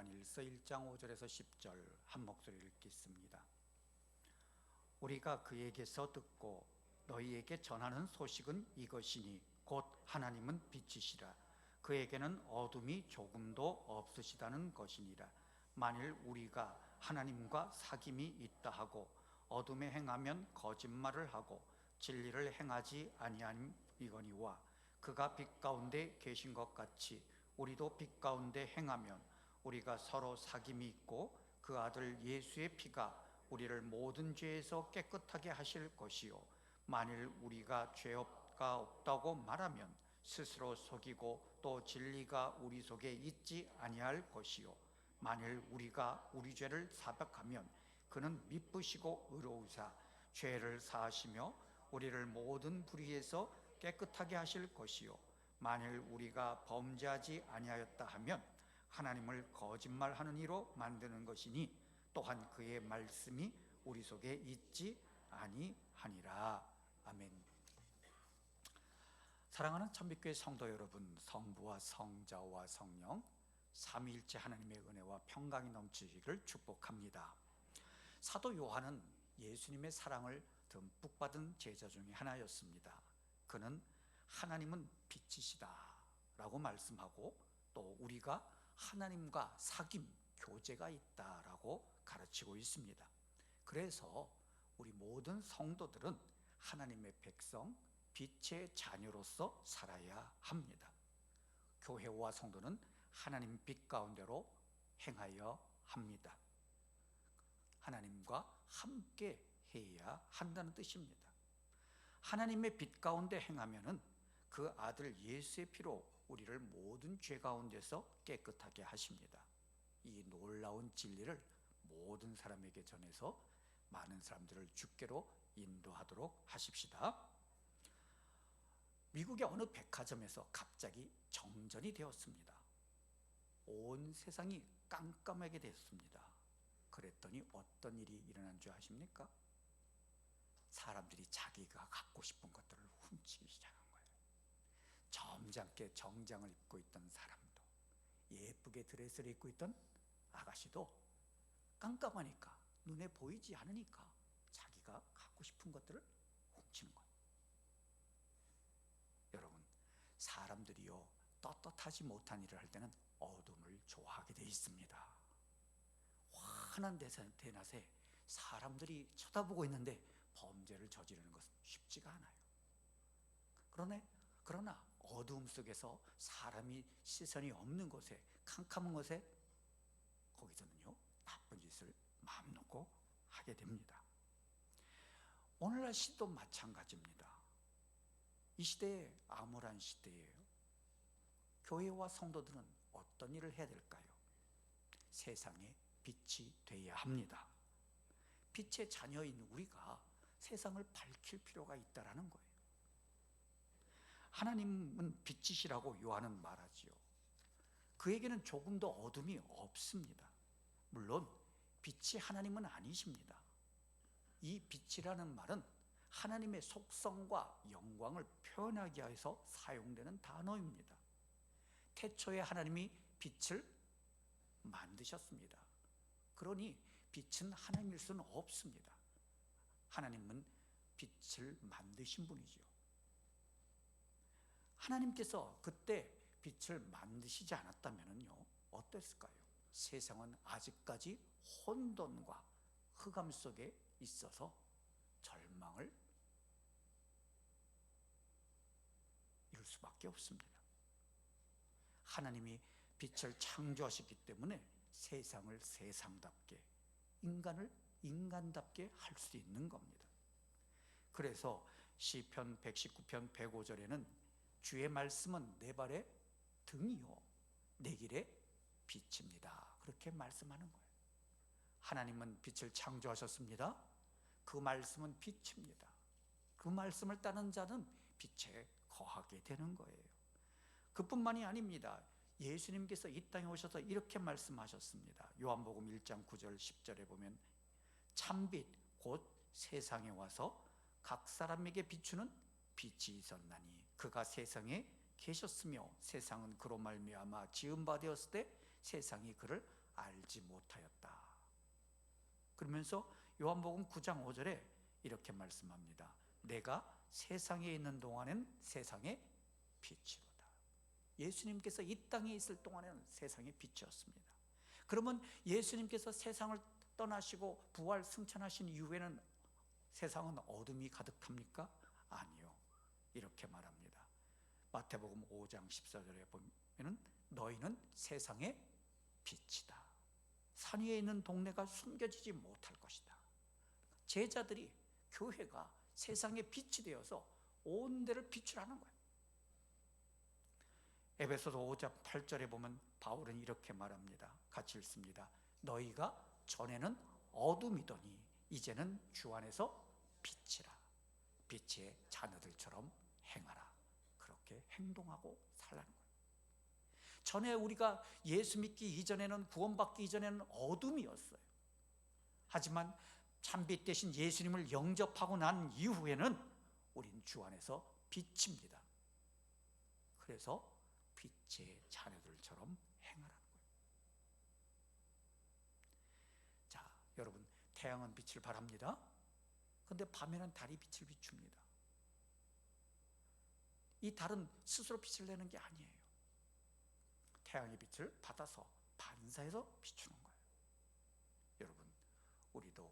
요한일서 1장 5절에서 10절 한 목소리를 읽겠습니다. 우리가 그에게서 듣고 너희에게 전하는 소식은 이것이니 곧 하나님은 빛이시라. 그에게는 어둠이 조금도 없으시다는 것이니라. 만일 우리가 하나님과 사귐이 있다 하고 어둠에 행하면 거짓말을 하고 진리를 행하지 아니함이거니와 그가 빛 가운데 계신 것 같이 우리도 빛 가운데 행하면 우리가 서로 사귐이 있고 그 아들 예수의 피가 우리를 모든 죄에서 깨끗하게 하실 것이요 만일 우리가 죄가 없다고 말하면 스스로 속이고 또 진리가 우리 속에 있지 아니할 것이요 만일 우리가 우리 죄를 사백하면 그는 미쁘시고 의로우사 죄를 사하시며 우리를 모든 불의에서 깨끗하게 하실 것이요 만일 우리가 범죄하지 아니하였다 하면 하나님을 거짓말하는 이로 만드는 것이니 또한 그의 말씀이 우리 속에 있지 아니하니라. 아멘. 사랑하는 참빛교회 성도 여러분, 성부와 성자와 성령 삼위일체 하나님의 은혜와 평강이 넘치기를 축복합니다. 사도 요한은 예수님의 사랑을 듬뿍 받은 제자 중에 하나였습니다. 그는 하나님은 빛이시다 라고 말씀하고 또 우리가 하나님과 사귐, 교제가 있다라고 가르치고 있습니다. 그래서 우리 모든 성도들은 하나님의 백성, 빛의 자녀로서 살아야 합니다. 교회와 성도는 하나님 빛 가운데로 행하여 합니다. 하나님과 함께 해야 한다는 뜻입니다. 하나님의 빛 가운데 행하면은 그 아들 예수의 피로 우리를 모든 죄 가운데서 깨끗하게 하십니다. 이 놀라운 진리를 모든 사람에게 전해서 많은 사람들을 주께로 인도하도록 하십시다. 미국의 어느 백화점에서 갑자기 정전이 되었습니다. 온 세상이 깜깜하게 됐습니다. 그랬더니 어떤 일이 일어난 줄 아십니까? 사람들이 자기가 갖고 싶은 것들을 훔치기 시작한 거예요. 점잖게 정장을 입고 있던 사람도, 예쁘게 드레스를 입고 있던 아가씨도 깜깜하니까, 눈에 보이지 않으니까 자기가 갖고 싶은 것들을 훔치는 거예요. 여러분, 사람들이요 떳떳하지 못한 일을 할 때는 어둠을 좋아하게 돼 있습니다. 환한 대낮에 사람들이 쳐다보고 있는데 범죄를 저지르는 것은 쉽지가 않아요. 그러나 어두움 속에서 사람이 시선이 없는 곳에, 캄캄한 곳에, 거기서는요 나쁜 짓을 마음 놓고 하게 됩니다. 오늘날 시도 마찬가지입니다. 이 시대에 암울한 시대예요. 교회와 성도들은 어떤 일을 해야 될까요? 세상의 빛이 되어야 합니다. 빛의 자녀인 우리가 세상을 밝힐 필요가 있다는 거예요. 하나님은 빛이시라고 요한은 말하지요. 그에게는 조금도 어둠이 없습니다. 물론 빛이 하나님은 아니십니다. 이 빛이라는 말은 하나님의 속성과 영광을 표현하기 위해서 사용되는 단어입니다. 태초에 하나님이 빛을 만드셨습니다. 그러니 빛은 하나님일 수는 없습니다. 하나님은 빛을 만드신 분이죠. 하나님께서 그때 빛을 만드시지 않았다면요 어땠을까요? 세상은 아직까지 혼돈과 흑암 속에 있어서 절망을 이룰 수밖에 없습니다. 하나님이 빛을 창조하셨기 때문에 세상을 세상답게, 인간을 인간답게 할 수 있는 겁니다. 그래서 시편 119편 105절에는 주의 말씀은 내 발의 등이요 내 길의 빛입니다, 그렇게 말씀하는 거예요. 하나님은 빛을 창조하셨습니다. 그 말씀은 빛입니다. 그 말씀을 따르는 자는 빛에 거하게 되는 거예요. 그뿐만이 아닙니다. 예수님께서 이 땅에 오셔서 이렇게 말씀하셨습니다. 요한복음 1장 9절 10절에 보면 참빛 곧 세상에 와서 각 사람에게 비추는 빛이 있었나니 그가 세상에 계셨으며 세상은 그로 말미암아 지은 바 되었을 때 세상이 그를 알지 못하였다. 그러면서 요한복음 9장 5절에 이렇게 말씀합니다. 내가 세상에 있는 동안엔 세상의 빛이로다. 예수님께서 이 땅에 있을 동안에는 세상의 빛이었습니다. 그러면 예수님께서 세상을 떠나시고 부활 승천하신 이후에는 세상은 어둠이 가득합니까? 아니요. 이렇게 말합니다. 마태복음 5장 14절에 보면 너희는 세상의 빛이다. 산 위에 있는 동네가 숨겨지지 못할 것이다. 제자들이, 교회가 세상의 빛이 되어서 온 데를 비추라는 거예요. 에베소서 5장 8절에 보면 바울은 이렇게 말합니다. 같이 읽습니다. 너희가 전에는 어둠이더니 이제는 주 안에서 빛이라. 빛의 자녀들처럼 행하라. 그렇게 행동하고 살라는 거예요. 전에 우리가 예수 믿기 이전에는, 구원받기 이전에는 어둠이었어요. 하지만 참빛 대신 예수님을 영접하고 난 이후에는 우린 주 안에서 빛입니다. 그래서 빛의 자녀들처럼 행하라는 거예요. 자, 여러분, 태양은 빛을 발합니다. 그런데 밤에는 달이 빛을 비춥니다. 이 달은 스스로 빛을 내는 게 아니에요. 태양의 빛을 받아서 반사해서 비추는 거예요. 여러분, 우리도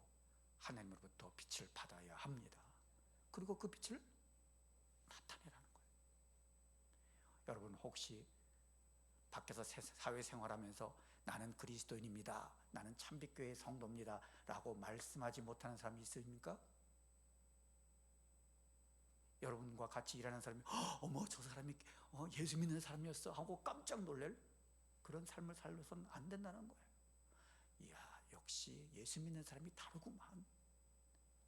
하나님으로부터 빛을 받아야 합니다. 그리고 그 빛을 나타내라는 거예요. 여러분, 혹시 밖에서 사회생활하면서 나는 그리스도인입니다, 나는 참빛교회의 성도입니다 라고 말씀하지 못하는 사람이 있습니까? 여러분과 같이 일하는 사람이 어머 저 사람이 예수 믿는 사람이었어 하고 깜짝 놀랄 그런 삶을 살려서는 안 된다는 거예요. 이야, 역시 예수 믿는 사람이 다르구만.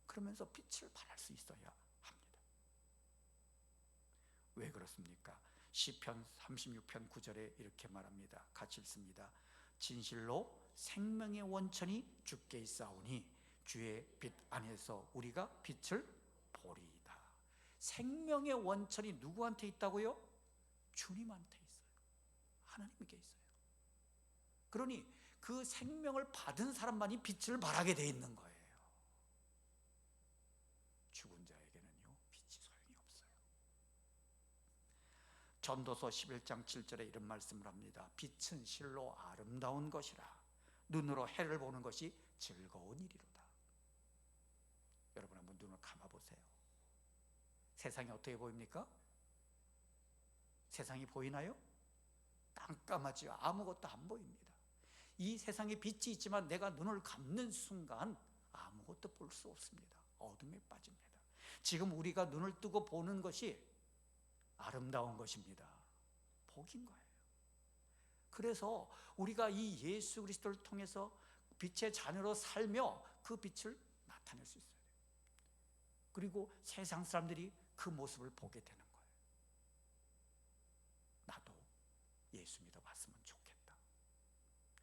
그러면서 빛을 발할 수 있어야 합니다. 왜 그렇습니까? 시편 36편 9절에 이렇게 말합니다. 같이 읽습니다. 진실로 생명의 원천이 주께 있사오니 주의 빛 안에서 우리가 빛을 보리이다. 생명의 원천이 누구한테 있다고요? 주님한테 있어요. 하나님께 있어요. 그러니 그 생명을 받은 사람만이 빛을 발하게 돼 있는 거예요. 죽은 자에게는요, 빛이 소용이 없어요. 전도서 11장 7절에 이런 말씀을 합니다. 빛은 실로 아름다운 것이라 눈으로 해를 보는 것이 즐거운 일이로다. 여러분 한번 눈을 감아보세요. 세상이 어떻게 보입니까? 세상이 보이나요? 깜깜하지요. 아무것도 안 보입니다. 이 세상에 빛이 있지만 내가 눈을 감는 순간 아무것도 볼 수 없습니다. 어둠에 빠집니다. 지금 우리가 눈을 뜨고 보는 것이 아름다운 것입니다. 복인 거예요. 그래서 우리가 이 예수 그리스도를 통해서 빛의 자녀로 살며 그 빛을 나타낼 수 있어요. 그리고 세상 사람들이 그 모습을 보게 되는 거예요. 나도 예수 믿어봤으면 좋겠다.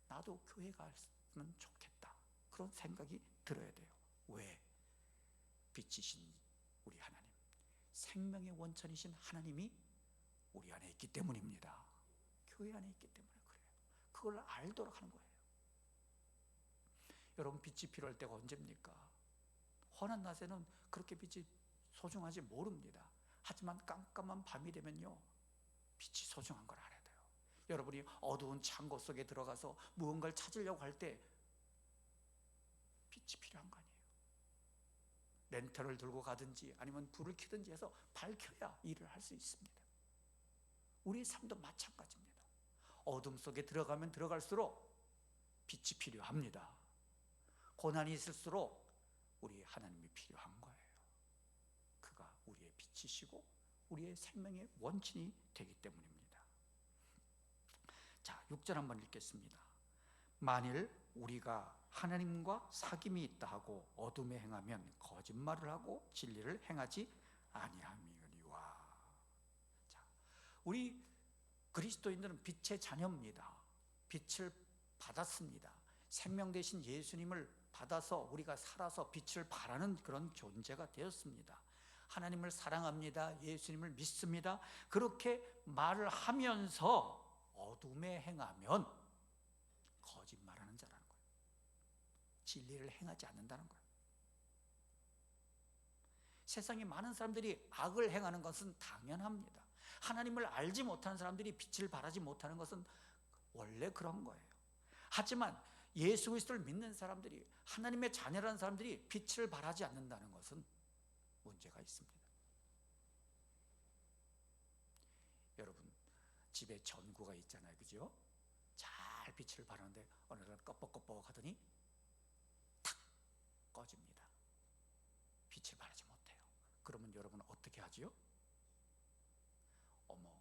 나도 교회 갔으면 좋겠다. 그런 생각이 들어야 돼요. 왜? 빛이신 우리 하나님, 생명의 원천이신 하나님이 우리 안에 있기 때문입니다. 교회 안에 있기 때문에 그래요. 그걸 알도록 하는 거예요. 여러분, 빛이 필요할 때가 언제입니까? 환한 낮에는 그렇게 빛이 소중하지 모릅니다. 하지만 깜깜한 밤이 되면요, 빛이 소중한 걸 알아야 돼요. 여러분이 어두운 창고 속에 들어가서 무언가를 찾으려고 할 때 빛이 필요한 거 아니에요? 랜턴을 들고 가든지 아니면 불을 켜든지 해서 밝혀야 일을 할 수 있습니다. 우리의 삶도 마찬가지입니다. 어둠 속에 들어가면 들어갈수록 빛이 필요합니다. 고난이 있을수록 우리 하나님이 필요한 거예요. 그가 우리의 빛이시고 우리의 생명의 원천이 되기 때문입니다. 자, 6절 한번 읽겠습니다. 만일 우리가 하나님과 사귐이 있다 하고 어둠에 행하면 거짓말을 하고 진리를 행하지 아니함이니와. 자, 우리 그리스도인들은 빛의 자녀입니다. 빛을 받았습니다. 생명 되신 예수님을 받아서 우리가 살아서 빛을 발하는 그런 존재가 되었습니다. 하나님을 사랑합니다. 예수님을 믿습니다. 그렇게 말을 하면서 어둠에 행하면 거짓말하는 진리를 행하지 않는다는 거예요. 세상에 많은 사람들이 악을 행하는 것은 당연합니다. 하나님을 알지 못하는 사람들이 빛을 발하지 못하는 것은 원래 그런 거예요. 하지만 예수 그리스도를 믿는 사람들이, 하나님의 자녀라는 사람들이 빛을 발하지 않는다는 것은 문제가 있습니다. 여러분, 집에 전구가 있잖아요, 그죠? 잘 빛을 발하는데 어느 날 껍벅껍벅 하더니 탁 꺼집니다. 빛을 발하지 못해요. 그러면 여러분 어떻게 하지요? 어머,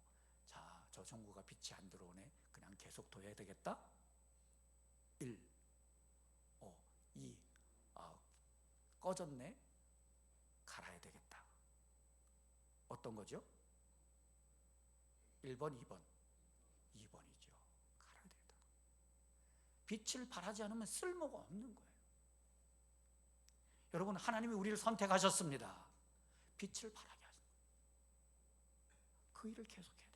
자, 저 전구가 빛이 안 들어오네. 그냥 계속 둬야 되겠다. 1, 2, 꺼졌네. 갈아야 되겠다. 어떤 거죠? 1번, 2번. 2번이죠. 갈아야 되겠다. 빛을 발하지 않으면 쓸모가 없는 거예요. 여러분, 하나님이 우리를 선택하셨습니다. 빛을 발하게 하십니다. 그 일을 계속해야 돼요.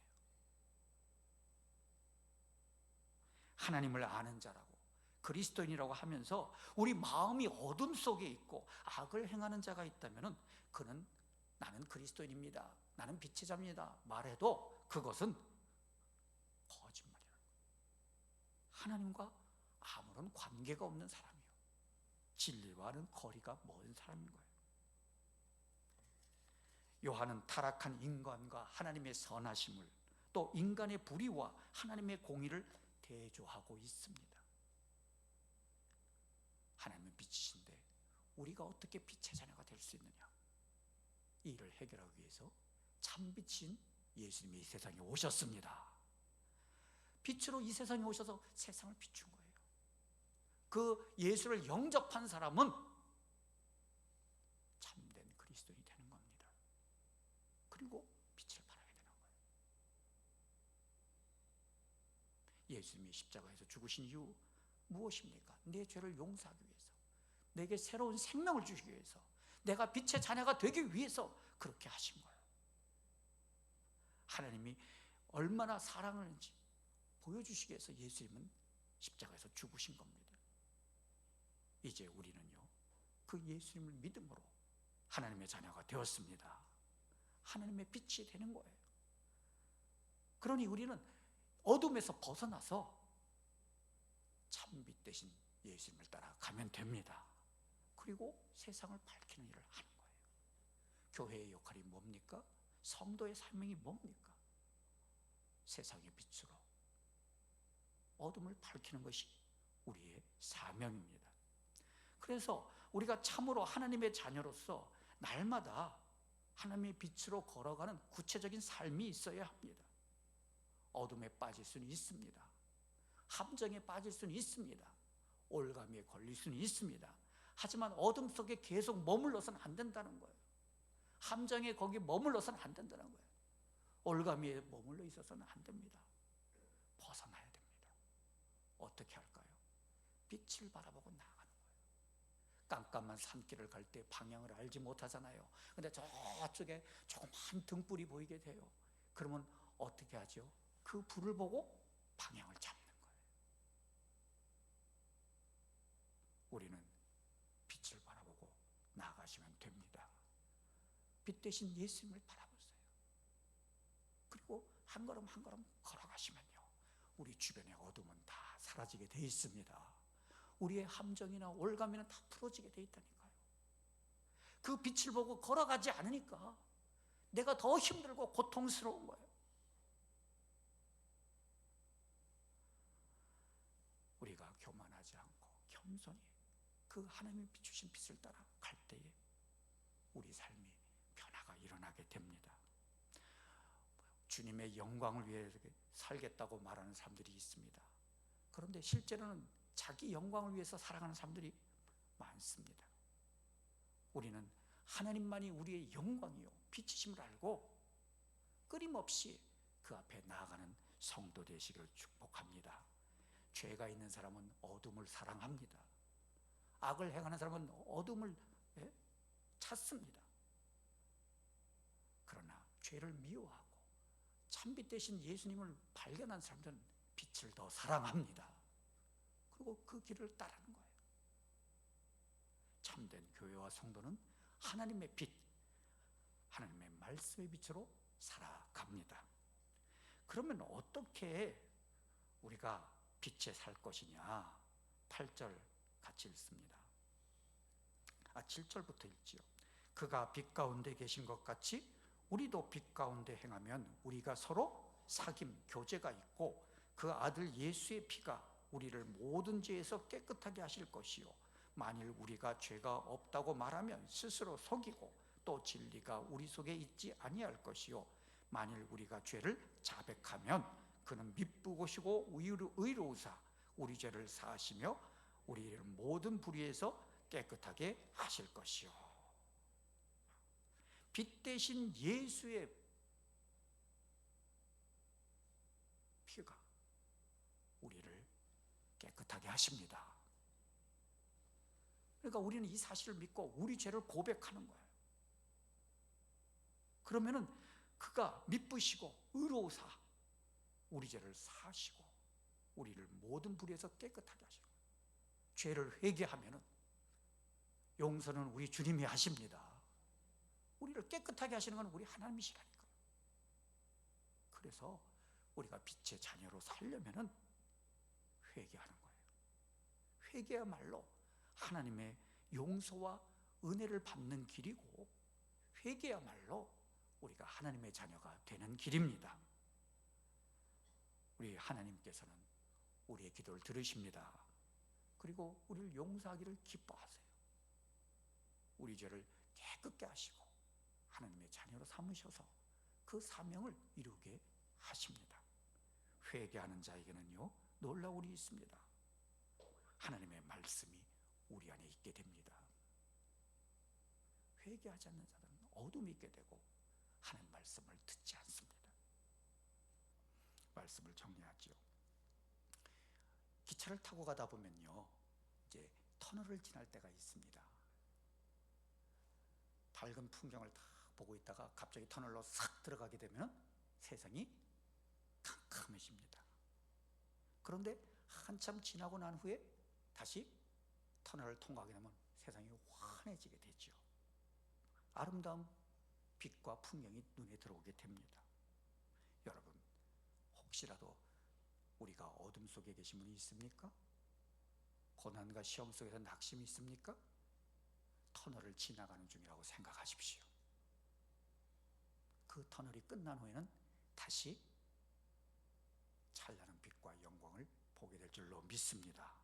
하나님을 아는 자라고, 그리스도인이라고 하면서 우리 마음이 어둠 속에 있고 악을 행하는 자가 있다면 그는 나는 그리스도인입니다, 나는 빛의 자입니다 말해도 그것은 거짓말이에요. 하나님과 아무런 관계가 없는 사람이요, 진리와는 거리가 먼 사람인 거예요. 요한은 타락한 인간과 하나님의 선하심을, 또 인간의 불의와 하나님의 공의를 대조하고 있습니다. 하나님은 빛이신데 우리가 어떻게 빛의 자녀가 될 수 있느냐? 이 일을 해결하기 위해서 참빛인 예수님이 이 세상에 오셨습니다. 빛으로 이 세상에 오셔서 세상을 비춘 거예요. 그 예수를 영접한 사람은 참된 그리스도인이 되는 겁니다. 그리고 빛을 발하게 되는 거예요. 예수님이 십자가에서 죽으신 이유 무엇입니까? 내 죄를 용서하기 위해서, 내게 새로운 생명을 주시기 위해서, 내가 빛의 자녀가 되기 위해서 그렇게 하신 거예요. 하나님이 얼마나 사랑하는지 보여주시기 위해서 예수님은 십자가에서 죽으신 겁니다. 이제 우리는요, 그 예수님을 믿음으로 하나님의 자녀가 되었습니다. 하나님의 빛이 되는 거예요. 그러니 우리는 어둠에서 벗어나서 참빛 대신 예수님을 따라가면 됩니다. 그리고 세상을 밝히는 일을 하는 거예요. 교회의 역할이 뭡니까? 성도의 사명이 뭡니까? 세상의 빛으로 어둠을 밝히는 것이 우리의 사명입니다. 그래서 우리가 참으로 하나님의 자녀로서 날마다 하나님의 빛으로 걸어가는 구체적인 삶이 있어야 합니다. 어둠에 빠질 수는 있습니다. 함정에 빠질 수는 있습니다. 올가미에 걸릴 수는 있습니다. 하지만 어둠 속에 계속 머물러서는 안 된다는 거예요. 함정에 거기 머물러서는 안 된다는 거예요. 올가미에 머물러 있어서는 안 됩니다. 벗어나야 됩니다. 어떻게 할까요? 빛을 바라보고 나아가는 거예요. 깜깜한 산길을 갈 때 방향을 알지 못하잖아요. 근데 저쪽에 조그만 등불이 보이게 돼요. 그러면 어떻게 하죠? 그 불을 보고 방향을 잡는 거예요. 우리는 빛을 바라보고 나아가시면 됩니다. 빛 대신 예수님을 바라보세요. 그리고 한 걸음 한 걸음 걸어가시면요, 우리 주변의 어둠은 다 사라지게 돼 있습니다. 우리의 함정이나 올가미는 다 풀어지게 돼 있다니까요. 그 빛을 보고 걸어가지 않으니까 내가 더 힘들고 고통스러운 거예요. 우리가 교만하지 않고 겸손히 그 하나님이 비추신 빛을 따라 갈 때에 우리 삶이 변화가 일어나게 됩니다. 주님의 영광을 위해 살겠다고 말하는 사람들이 있습니다. 그런데 실제로는 자기 영광을 위해서 살아가는 사람들이 많습니다. 우리는 하나님만이 우리의 영광이요 빛이심을 알고 끊임없이 그 앞에 나아가는 성도 되시기를 축복합니다. 죄가 있는 사람은 어둠을 사랑합니다. 악을 행하는 사람은 어둠을 찾습니다. 그러나 죄를 미워하고 참빛 대신 예수님을 발견한 사람들은 빛을 더 사랑합니다. 그리고 그 길을 따르는 거예요. 참된 교회와 성도는 하나님의 빛, 하나님의 말씀의 빛으로 살아갑니다. 그러면 어떻게 우리가 빛에 살 것이냐? 8절 같이 읽습니다. 7절부터 읽지요. 그가 빛 가운데 계신 것 같이 우리도 빛 가운데 행하면 우리가 서로 사귐, 교제가 있고 그 아들 예수의 피가 우리를 모든 죄에서 깨끗하게 하실 것이요, 만일 우리가 죄가 없다고 말하면 스스로 속이고 또 진리가 우리 속에 있지 아니할 것이요, 만일 우리가 죄를 자백하면 그는 미쁘고시고 의로우사 우리 죄를 사하시며 우리를 모든 불의에서 깨끗하게 하실 것이요. 빛 대신 예수의 피가 우리를 깨끗하게 하십니다. 그러니까 우리는 이 사실을 믿고 우리 죄를 고백하는 거예요. 그러면은 그가 미쁘시고 의로우사 우리 죄를 사하시고 우리를 모든 불의에서 깨끗하게 하시는 거예요. 죄를 회개하면은 용서는 우리 주님이 하십니다. 우리를 깨끗하게 하시는 건 우리 하나님이시라니까요. 그래서 우리가 빛의 자녀로 살려면은 회개하는 거예요. 회개야말로 하나님의 용서와 은혜를 받는 길이고, 회개야말로 우리가 하나님의 자녀가 되는 길입니다. 우리 하나님께서는 우리의 기도를 들으십니다. 그리고 우리를 용서하기를 기뻐하세요. 우리 죄를 깨끗게 하시고 하나님의 자녀로 삼으셔서 그 사명을 이루게 하십니다. 회개하는 자에게는요, 놀라운 일이 있습니다. 하나님의 말씀이 우리 안에 있게 됩니다. 회개하지 않는 자들은 어둠이 있게 되고 하나님 말씀을 듣지 않습니다. 말씀을 정리하죠. 기차를 타고 가다 보면요, 이제 터널을 지날 때가 있습니다. 밝은 풍경을 다 보고 있다가 갑자기 터널로 싹 들어가게 되면 세상이 캄캄해집니다. 그런데 한참 지나고 난 후에 다시 터널을 통과하게 되면 세상이 환해지게 되죠. 아름다운 빛과 풍경이 눈에 들어오게 됩니다. 여러분, 혹시라도 우리가 어둠 속에 계신 분이 있습니까? 고난과 시험 속에서 낙심이 있습니까? 터널을 지나가는 중이라고 생각하십시오. 그 터널이 끝난 후에는 다시 찬란한 빛과 영광을 보게 될 줄로 믿습니다.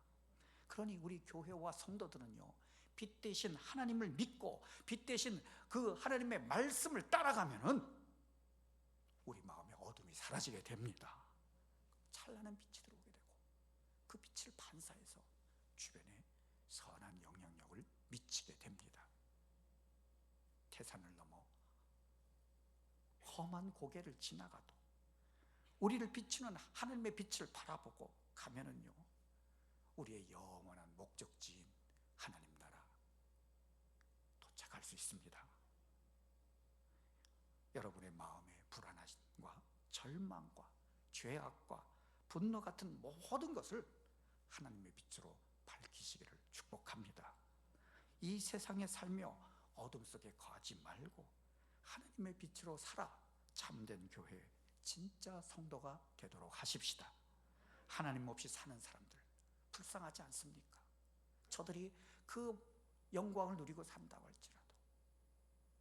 그러니 우리 교회와 성도들은요, 빛 대신 하나님을 믿고 빛 대신 그 하나님의 말씀을 따라가면은 우리 마음의 어둠이 사라지게 됩니다. 찬란한 빛이 들어오게 되고 그 빛을 반사해서 주변에 선한 영향력을 미치게 됩니다. 태산을 넘어 험한 고개를 지나가도 우리를 비추는 하나님의 빛을 바라보고 가면은요, 우리의 영원한 목적지인 하나님 나라 도착할 수 있습니다. 여러분의 마음의 불안함과 절망과 죄악과 분노 같은 모든 것을 하나님의 빛으로 밝히시기를 축복합니다. 이 세상에 살며 어둠 속에 거하지 말고 하나님의 빛으로 살아 참된 교회, 진짜 성도가 되도록 하십시다. 하나님 없이 사는 사람들 불쌍하지 않습니까? 저들이 그 영광을 누리고 산다고 할지라도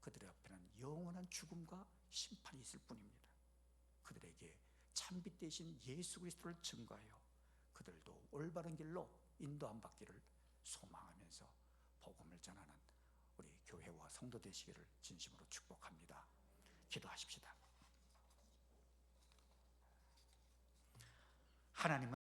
그들의 옆에는 영원한 죽음과 심판이 있을 뿐입니다. 그들에게 참빛 대신 예수 그리스도를 증거하여 그들도 올바른 길로 인도함 받기를 소망하면서 복음을 전하는 우리 교회와 성도 되시기를 진심으로 축복합니다. 기도하십시다. 하나님은